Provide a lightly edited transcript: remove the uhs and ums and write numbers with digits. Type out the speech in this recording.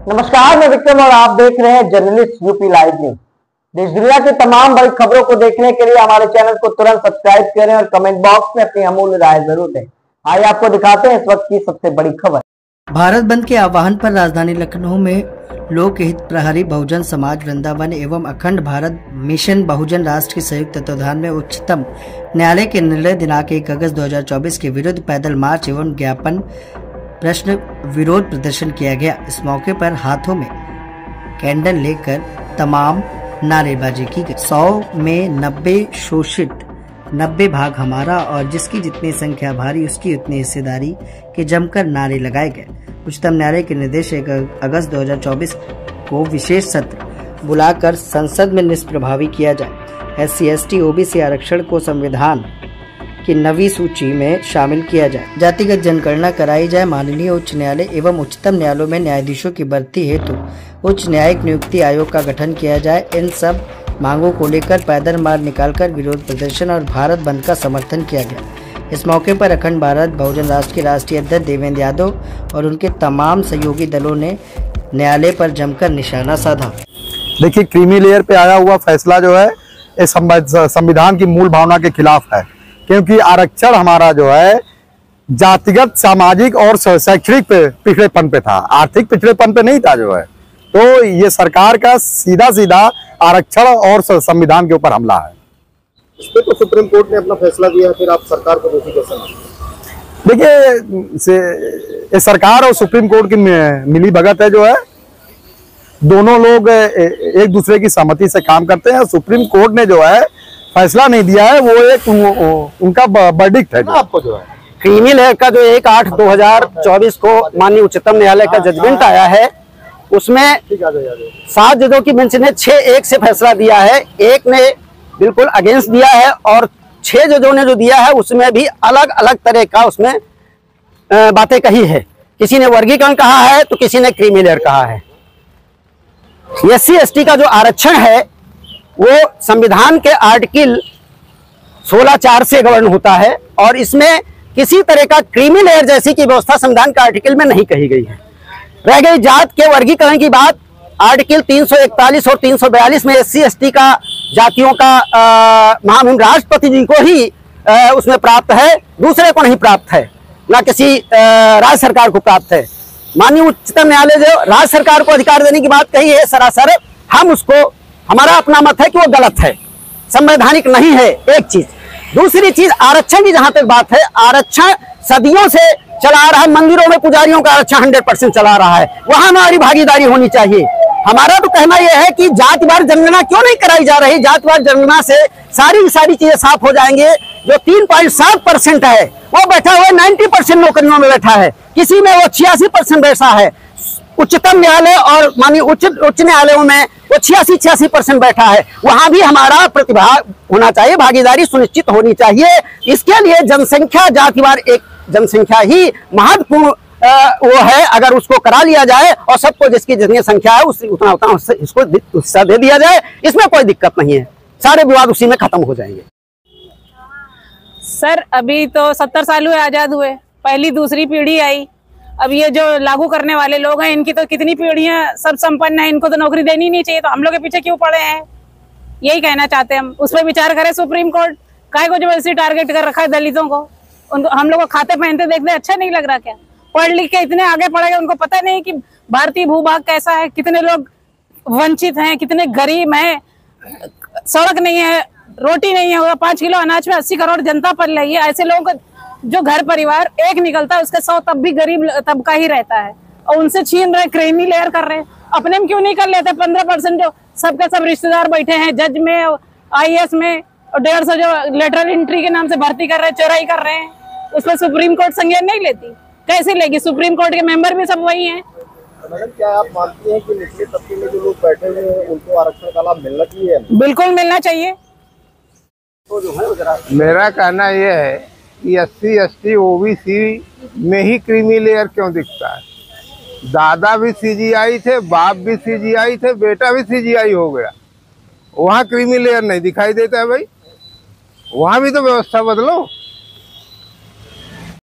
नमस्कार, मैं विक्रम और आप देख रहे हैं जर्नलिस्ट यूपी लाइव न्यूज। देश दुनिया की तमाम बड़ी खबरों को देखने के लिए हमारे चैनल को तुरंत सब्सक्राइब करें और कमेंट बॉक्स में अपनी अमूल्य राय जरूर दें। आइए आपको दिखाते हैं इस वक्त की सबसे बड़ी खबर। भारत बंद के आह्वान पर राजधानी लखनऊ में लोक हित प्रहरी बहुजन समाज वृंदावन एवं अखंड भारत मिशन बहुजन राष्ट्र के संयुक्त तत्वाधान में उच्चतम न्यायालय के निर्णय दिनांक 1 अगस्त 2024 के विरुद्ध पैदल मार्च एवं ज्ञापन प्रश्न विरोध प्रदर्शन किया गया। इस मौके पर हाथों में कैंडल लेकर तमाम नारेबाजी की गई। 100 में 90 शोषित, 90 भाग हमारा और जिसकी जितनी संख्या भारी उसकी उतनी हिस्सेदारी के जमकर नारे लगाए गए। उच्चतम न्यायालय के निर्देश 1 अगस्त 2024 को विशेष सत्र बुलाकर संसद में निष्प्रभावी किया जाए। SC ST OBC आरक्षण को संविधान की नवी सूची में शामिल किया जाए। जातिगत जनगणना कराई जाए। माननीय उच्च न्यायालय एवं उच्चतम न्यायालयों में न्यायाधीशों की भर्ती हेतु उच्च न्यायिक नियुक्ति आयोग का गठन किया जाए। इन सब मांगों को लेकर पैदल मार्च निकालकर विरोध प्रदर्शन और भारत बंद का समर्थन किया गया। इस मौके पर अखंड भारत बहुजन राष्ट्र के राष्ट्रीय अध्यक्ष देवेंद्र यादव और उनके तमाम सहयोगी दलों ने न्यायालय पर जमकर निशाना साधा। देखिए, क्रीमी लेयर पे आया हुआ फैसला जो है ये संविधान की मूल भावना के खिलाफ है, क्योंकि आरक्षण हमारा जो है जातिगत, सामाजिक और शैक्षणिक पिछड़ेपन पे था, आर्थिक पिछड़ेपन पे नहीं था जो है। तो ये सरकार का सीधा सीधा आरक्षण और संविधान के ऊपर हमला है। इस पे तो सुप्रीम कोर्ट ने अपना फैसला दिया, फिर आप सरकार को दोषी कैसे मानते? देखिए, सरकार और सुप्रीम कोर्ट की मिली भगत है जो है। दोनों लोग एक दूसरे की सहमति से काम करते हैं। सुप्रीम कोर्ट ने जो है फैसला नहीं दिया है, वो एक उनका वर्डिक्ट है। आपको जो है क्रीमी लेयर का जो 1/8/2024 को माननीय उच्चतम न्यायालय का जजमेंट आया है, उसमें 7 जजों की बेंच ने 6-1 से फैसला दिया है। एक ने बिल्कुल अगेंस्ट दिया है और 6 जजों ने जो दिया है उसमें भी अलग अलग तरह का उसमें बातें कही है। किसी ने वर्गीकरण कहा है तो किसी ने क्रीमी लेयर कहा है। SC ST का जो आरक्षण है वो संविधान के आर्टिकल 16(4) से गवर्न होता है और इसमें किसी तरह का क्रीमी लेयर जैसी की व्यवस्था संविधान के आर्टिकल में नहीं कही गई है। रह गई जात के वर्गीकरण की बात, आर्टिकल 341 और 342 में SC ST का जातियों का महामहिम राष्ट्रपति जी को ही उसमें प्राप्त है, दूसरे को नहीं प्राप्त है, ना किसी राज्य सरकार को प्राप्त है। माननीय उच्चतम न्यायालय जो राज्य सरकार को अधिकार देने की बात कही है, सरासर हम उसको, हमारा अपना मत है कि वो गलत है, संवैधानिक नहीं है। एक चीज, दूसरी चीज आरक्षण की जहां तक बात है, आरक्षण सदियों से चला आ रहा है। मंदिरों में पुजारियों का आरक्षण 100% चला रहा है, वहां हमारी भागीदारी होनी चाहिए। हमारा तो कहना यह है कि जातिवार जनगणना क्यों नहीं कराई जा रही? जातिवार जनगणना से सारी चीजें साफ हो जाएंगे। जो 3.7% है वो बैठा हुआ 90% नौकरियों में बैठा है, किसी में वो 86% बैठा है। उच्चतम न्यायालय और माननीय उच्च न्यायालयों में वो 86% बैठा है, वहां भी हमारा प्रतिभाग होना चाहिए, भागीदारी सुनिश्चित होनी चाहिए। इसके लिए जनसंख्या, जातिवार एक जनसंख्या ही महत्वपूर्ण वो है। अगर उसको करा लिया जाए और सबको जिसकी जितनी संख्या है उतना इसको हिस्सा दे दिया जाए, इसमें कोई दिक्कत नहीं है, सारे विवाद उसी में खत्म हो जाएंगे। सर, अभी तो 70 साल हुए आजाद हुए, पहली दूसरी पीढ़ी आई। अब ये जो लागू करने वाले लोग हैं, इनकी तो कितनी पीढ़ियां सब संपन्न है, इनको तो नौकरी देनी नहीं चाहिए, तो हम लोग के पीछे क्यों पड़े हैं? यही कहना चाहते हैं हम। उस पर विचार करे सुप्रीम कोर्ट। काहे को जबरदस्ती टारगेट कर रखा है दलितों को? उनको हम लोग को खाते पहनते देखते अच्छा नहीं लग रहा क्या? पढ़ लिख के इतने आगे पढ़े गए, उनको पता नहीं कि भारतीय भूभाग कैसा है, कितने लोग वंचित हैं, कितने गरीब हैं, सड़क नहीं है, रोटी नहीं है, 5 किलो अनाज में 80 करोड़ जनता पल रही है। ऐसे लोगों को जो घर परिवार एक निकलता है उसके 100 तब भी गरीब तबका ही रहता है, और उनसे छीन रहे, क्रीमी लेयर कर रहे हैं। अपने में क्यों नहीं कर लेते? 15% जो सबके सब रिश्तेदार बैठे हैं जज में, IAS में, और 150 जो लेटरल एंट्री के नाम से भर्ती कर रहे हैं, चोराई कर रहे हैं, उस पर सुप्रीम कोर्ट संज्ञान नहीं लेती? कैसे लेगी? सुप्रीम कोर्ट के मेंबर भी सब वही हैं। मैडम, क्या आप मानती हैं कि निचले तबके में जो लोग बैठे हुए हैं उनको आरक्षण का लाभ मिलना चाहिए? बिल्कुल मिलना चाहिए। तो जो है मेरा कहना यह है कि SC ST OBC में ही क्रीमी लेयर क्यों दिखता है? दादा भी CGI थे, बाप भी CGI थे, बेटा भी CGI हो गया, वहाँ क्रीमी लेयर नहीं दिखाई देता है भाई। वहाँ भी तो व्यवस्था बदलो।